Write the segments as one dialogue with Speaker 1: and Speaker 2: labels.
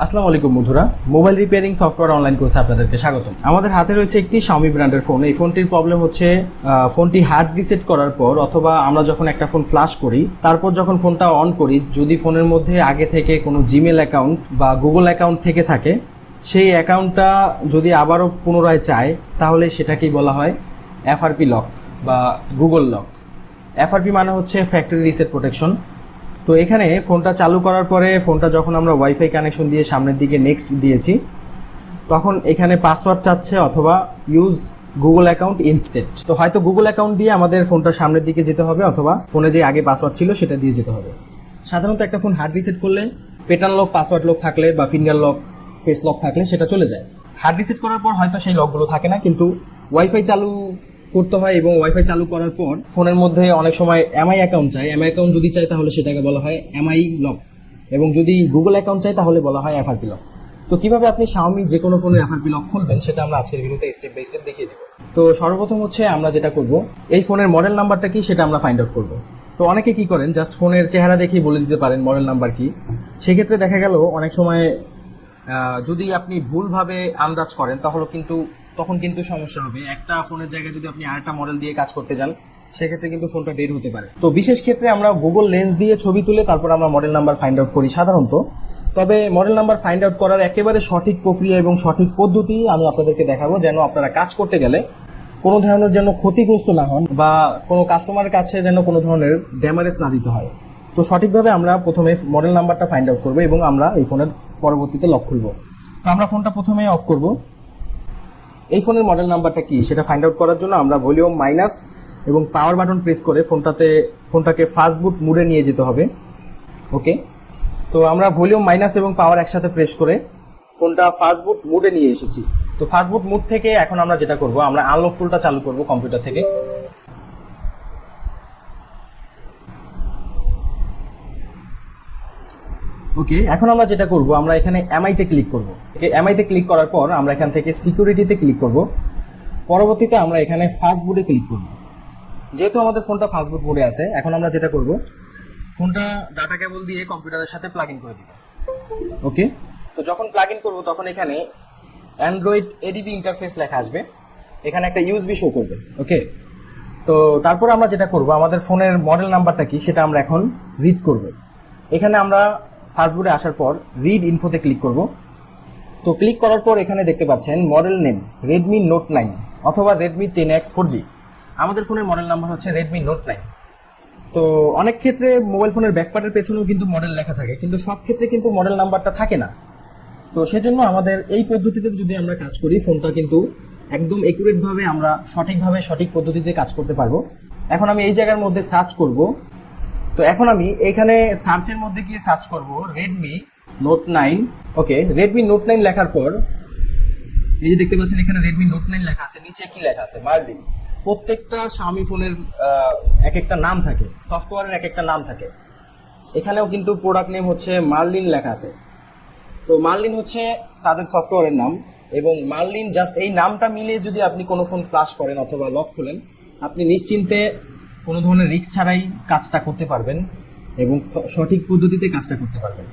Speaker 1: আসসালামু আলাইকুম বন্ধুরা, মোবাইল রিপেয়ারিং সফটওয়্যার অনলাইন কোর্সে আপনাদেরকে স্বাগতম। আমাদের হাতে রয়েছে একটি Xiaomi ব্র্যান্ডের ফোন। এই ফোনটির প্রবলেম হচ্ছে ফোনটি হার্ড রিসেট করার পর অথবা আমরা যখন একটা ফোন ফ্ল্যাশ করি তারপর যখন ফোনটা অন করি, যদি ফোনের মধ্যে আগে থেকে কোনো জিমেল অ্যাকাউন্ট বা গুগল অ্যাকাউন্ট থেকে থাকে, সেই অ্যাকাউন্টটা যদি আবারও পুনরায় চায় তাহলে সেটাকেই বলা হয় এফআরপি লক বা গুগল লক। এফআরপি মানে হচ্ছে ফ্যাক্টরি রিসেট প্রোটেকশন। তো এখানে ফোনটা চালু করার পরে ফোনটা যখন আমরা ওয়াইফাই কানেকশন দিয়ে সামনের দিকে নেক্সট দিয়েছি, তখন এখানে পাসওয়ার্ড চাচ্ছে অথবা ইউজ গুগল অ্যাকাউন্ট ইনস্টেড। তো হয়তো গুগল অ্যাকাউন্ট দিয়ে আমাদের ফোনটা সামনের দিকে যেতে হবে অথবা ফোনে যে আগে পাসওয়ার্ড ছিল সেটা দিয়ে যেতে হবে। সাধারণত একটা ফোন হার্ড রিসেট করলে প্যাটার্ন লক, পাসওয়ার্ড লক থাকলে বা ফিঙ্গার লক, ফেস লক থাকলে সেটা চলে যায়। হার্ড রিসেট করার পর হয়তো সেই লকগুলো থাকে না, কিন্তু ওয়াইফাই চালু করতে হয় এবং ওয়াইফাই চালু করার পর ফোনের মধ্যে অনেক সময় এমআই অ্যাকাউন্ট চাই। এমআই অ্যাকাউন্ট যদি চাই তাহলে সেটাকে বলা হয় এমআই লক, এবং যদি গুগল অ্যাকাউন্ট চাই তাহলে বলা হয় এফআরপি লক। তো কিভাবে আপনি Xiaomi যে কোনো ফোনের এফআরপি লক খুলবেন সেটা আমরা আজকের ভিডিওতে স্টেপ বাই স্টেপ দেখিয়ে দেব। তো সর্বপ্রথম হচ্ছে আমরা যেটা করব, এই ফোনের মডেল নাম্বারটা কি সেটা আমরা ফাইন্ড আউট করব। তো অনেকে কি করেন, জাস্ট ফোনের চেহারা দেখেই বলে দিতে পারেন মডেল নাম্বার কি। সেক্ষেত্রে দেখা গেল অনেক সময় যদি আপনি ভুলভাবে আন্দাজ করেন তখন কিন্তু সমস্যা হবে। একটা ফোনের জায়গায় যদি আপনি আরেকটা মডেল দিয়ে কাজ করতে যান, সেক্ষেত্রে কিন্তু ফোনটা ডেড হতে পারে। তো বিশেষ ক্ষেত্রে আমরা গুগল লেন্স দিয়ে ছবি তুলে তারপর আমরা মডেল নাম্বার ফাইন্ড আউট করি সাধারণত। তবে মডেল নাম্বার ফাইন্ড আউট করার একেবারে সঠিক প্রক্রিয়া এবং সঠিক পদ্ধতি আমি আপনাদেরকে দেখাবো, যেন আপনারা কাজ করতে গেলে কোনো ধরনের যেন ক্ষতিগ্রস্ত না হন বা কোনো কাস্টমারের কাছে যেন কোনো ধরনের ড্যামেজ না দিতে হয়। তো সঠিকভাবে আমরা প্রথমে মডেল নাম্বারটা ফাইন্ড আউট করবো এবং আমরা এই ফোনের পরবর্তীতে লক খুলবো। তো আমরা ফোনটা প্রথমে অফ করব। এই ফোনের মডেল নাম্বারটা কি সেটা ফাইন্ড আউট করার জন্য আমরা ভলিউম মাইনাস এবং পাওয়ার বাটন প্রেস করে ফোনটাকে ফাস্ট বুট মুডে নিয়ে যেতে হবে। ওকে, তো আমরা ভলিউম মাইনাস এবং পাওয়ার একসাথে প্রেস করে ফোনটা ফাস্ট বুট মুডে নিয়ে এসেছি। তো ফাস্ট বুট মুড থেকে এখন আমরা যেটা করব, আমরা আনলক টুলটা চালু করব কম্পিউটার থেকে। ওকে, এখন আমরা যেটা করব, আমরা এখানে এমআইতে ক্লিক করব। ওকে, এমআইতে ক্লিক করার পর আমরা এখান থেকে সিকিউরিটিতে ক্লিক করব। পরবর্তীতে আমরা এখানে ফাস্ট বুটে ক্লিক করব। যেহেতু আমাদের ফোনটা ফাস্ট বুট মোডে আছে, এখন আমরা যেটা করব, ফোনটা ডাটা কেবল দিয়ে কম্পিউটারের সাথে প্লাগ ইন করে দিব। ওকে, তো যখন প্লাগ ইন করবো তখন এখানে অ্যান্ড্রয়েড এডিবি ইন্টারফেস লেখা আসবে, এখানে একটা ইউএসবি শো করবে। ওকে, তো তারপর আমরা যেটা করব, আমাদের ফোনের মডেল নাম্বারটা কি সেটা আমরা এখন রিড করব। এখানে আমরা ফাস্ট বুটে আসার পর রিড ইনফোতে ক্লিক করব। তো ক্লিক করার পর এখানে দেখতে পাচ্ছেন মডেল নেম রেডমি নোট 9 অথবা রেডমি 10X 4G। আমাদের ফোনের মডেল নাম্বার হচ্ছে রেডমি নোট 9। তো অনেক ক্ষেত্রে মোবাইল ফোনের ব্যাকপার্টের পেছনেও কিন্তু মডেল লেখা থাকে, কিন্তু সব ক্ষেত্রে কিন্তু মডেল নাম্বারটা থাকে না। তো সেজন্য আমাদের এই পদ্ধতিতে যদি আমরা কাজ করি, ফোনটা কিন্তু একদম একুরেটভাবে আমরা সঠিক পদ্ধতিতে কাজ করতে পারবো। এখন আমি এই জায়গার মধ্যে সার্চ করব। তো এখন আমি এখানে সার্চের মধ্যে গিয়ে সার্চ করব রেডমি নোট 9। ওকে, রেডমি নোট 9 লেখার পর এই যে দেখতে পাচ্ছেন এখানে রেডমি নোট 9 লেখা আছে, নিচে কি লেখা আছে, মার্লিন। প্রত্যেকটা Xiaomi ফোনের এক একটা নাম থাকে, সফটওয়্যারের এক একটা নাম থাকে। এখানেও কিন্তু প্রোডাক্ট নেম হচ্ছে মার্লিন লেখা আছে। তো মার্লিন হচ্ছে তাদের সফটওয়্যারের নাম, এবং মার্লিন জাস্ট এই নামটা মিলিয়ে যদি আপনি কোনো ফোন ফ্ল্যাশ করেন অথবা লক খোলেন, আপনি নিশ্চিন্তে কোনো ধরনের রিস্ক ছাড়াই কাজটা করতে পারবেন এবং সঠিক পদ্ধতিতে কাজটা করতে পারবেন।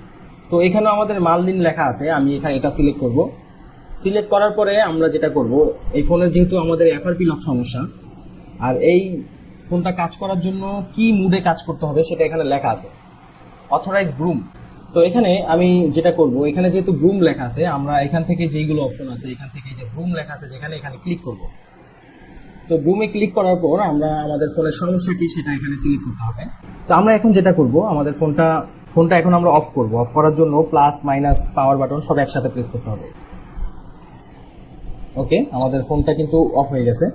Speaker 1: তো এখানেও আমাদের মার্লিন লেখা আছে, আমি এখানে এটা সিলেক্ট করব। সিলেক্ট করার পরে আমরা যেটা করব, এই ফোনের যেহেতু আমাদের এফআরপি লক সমস্যা, আর এই ফোনটা কাজ করার জন্য কি মুডে কাজ করতে হবে সেটা এখানে লেখা আছে, অথরাইজ ব্রুম। তো এখানে আমি যেটা করব, এখানে যেহেতু ব্রুম লেখা আছে, আমরা এখান থেকে যেইগুলো অপশন আছে এখান থেকে যে ব্রুম লেখা আছে এখানে ক্লিক করব। তো ব্রুমে ক্লিক করার পর আমরা আমাদের ফোনের সমস্যা কি সেটা এখানে সিলেক্ট করতে হবে। তো আমরা এখন যেটা করব, আমাদের ফোনটা এখন আমরা অফ করব। অফ করার জন্য প্লাস মাইনাস পাওয়ার বাটন সব একসাথে প্রেস করতে হবে। ওকে, আমাদের ফোনটা কিন্তু অফ হয়ে গেছে।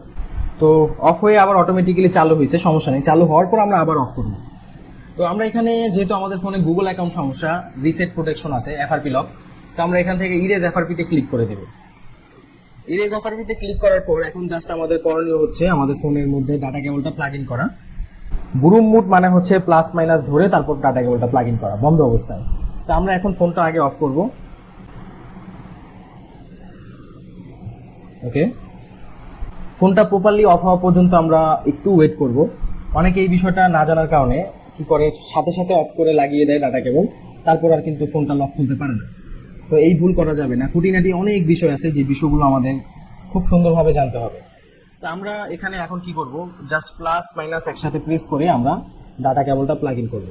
Speaker 1: তো অফ হয়ে আবার অটোমেটিক্যালি চালু হয়েছে, সমস্যা নেই। চালু হওয়ার পর আমরা আবার অফ করব। তো আমরা এখানে যেহেতু আমাদের ফোনে গুগল অ্যাকাউন্ট সমস্যা, রিসেট প্রোটেকশন আছে, এফআরপি লক, তো আমরা এখান থেকে ইরেজ এফআরপিতে ক্লিক করে দেব। ইরেজ এফআরপিতে ক্লিক করার পর এখন জাস্ট আমাদের করণীয় হচ্ছে আমাদের ফোনের মধ্যে ডাটা কেবলটা প্লাগ ইন করা। ব্রুম মুড মানে হচ্ছে প্লাস মাইনাস ধরে তারপর ডাটা কেবলটা প্লাগ ইন করা বন্ধ অবস্থায়। তো আমরা এখন ফোনটা আগে অফ করব। ওকে, ফোনটা প্রপারলি অফ হওয়া পর্যন্ত আমরা একটু ওয়েট করব। অনেকে এই বিষয়টা না জানার কারণে কি করে, সাথে সাথে অফ করে লাগিয়ে দেয় ডাটা কেবল, তারপর আর কিন্তু ফোনটা লক খুলতে পারে না। তো এই ভুল করা যাবে না। খুঁটিনাটি অনেক বিষয় আছে যে বিষয়গুলো আমাদের খুব সুন্দরভাবে জানতে হবে। তো আমরা এখানে এখন কি করব, জাস্ট প্লাস মাইনাস একসাথে প্রেস করে আমরা ডাটা কেবলটা প্লাগ ইন করব।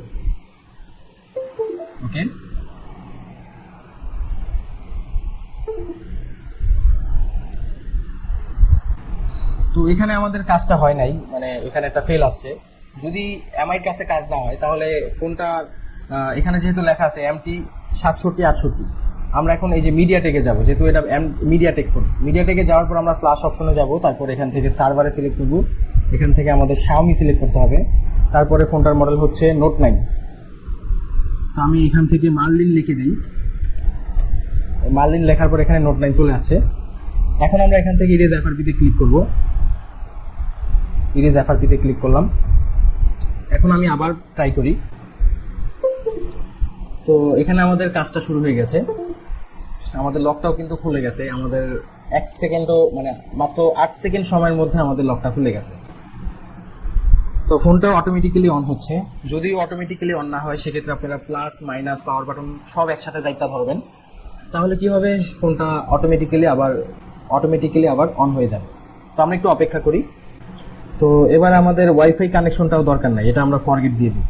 Speaker 1: ওকে, তো এখানে আমাদের কাজটা হয় নাই, মানে এখানে একটা ফেল আসছে। যদি এমআইয়ের কাছে কাজ না হয় তাহলে ফোনটা এখানে যেহেতু লেখা আছে MT 6768, আমরা এখন এই যে মিডিয়াটেকে যাব, যেহেতু এটা মিডিয়াটেক ফোন। মিডিয়াটেকে যাওয়ার পর আমরা ফ্ল্যাশ অপশনে যাব, তারপর এখান থেকে সার্ভারে সিলেক্ট করব, এখান থেকে আমাদের Xiaomi সিলেক্ট করতে হবে। তারপরে ফোনটার মডেল হচ্ছে Note 9। তো আমি এখান থেকে মার্লিন লিখে দিই, মার্লিন লেখার পর এখানে Note 9 চলে আসছে। এখন আমরা এখান থেকে ইরেজ এফআরপিতে ক্লিক করব, ইরেজ এফআরপিতে ক্লিক করলাম। এখন আমি আবার ট্রাই করি। তো এখানে আমাদের কাজটা শুরু হয়ে গেছে, আমাদের লকটাও কিন্তু খুলে গেছে। আমাদের 1 সেকেন্ডও, মানে মাত্র 8 সেকেন্ড সময়ের মধ্যে আমাদের লকটা খুলে গেছে। তো ফোনটা অটোমেটিক্যালি অন হচ্ছে। যদি অটোমেটিক্যালি অন না হয় সেক্ষেত্রে আপনারা প্লাস মাইনাস পাওয়ার বাটন সব একসাথে যাইতে ধরবেন, তাহলে কি হবে, ফোনটা অটোমেটিক্যালি আবার অন হয়ে যাবে। তো আমরা একটু অপেক্ষা করি। তো এবার আমাদের ওয়াইফাই কানেকশনটাও দরকার নাই, এটা আমরা ফরগেট দিয়ে দিই।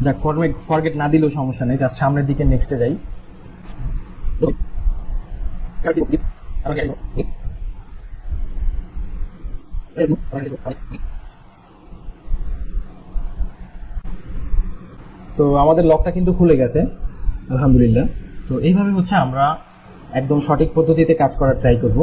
Speaker 1: যাক, ফরগেট না দিলেও সমস্যা নেই, জাস্ট সামনের দিকে নেক্সটে যাই। তো আমাদের লকটা কিন্তু খুলে গেছে আলহামদুলিল্লাহ। তো এইভাবে হচ্ছে আমরা একদম সঠিক পদ্ধতিতে কাজ করার ট্রাই করব।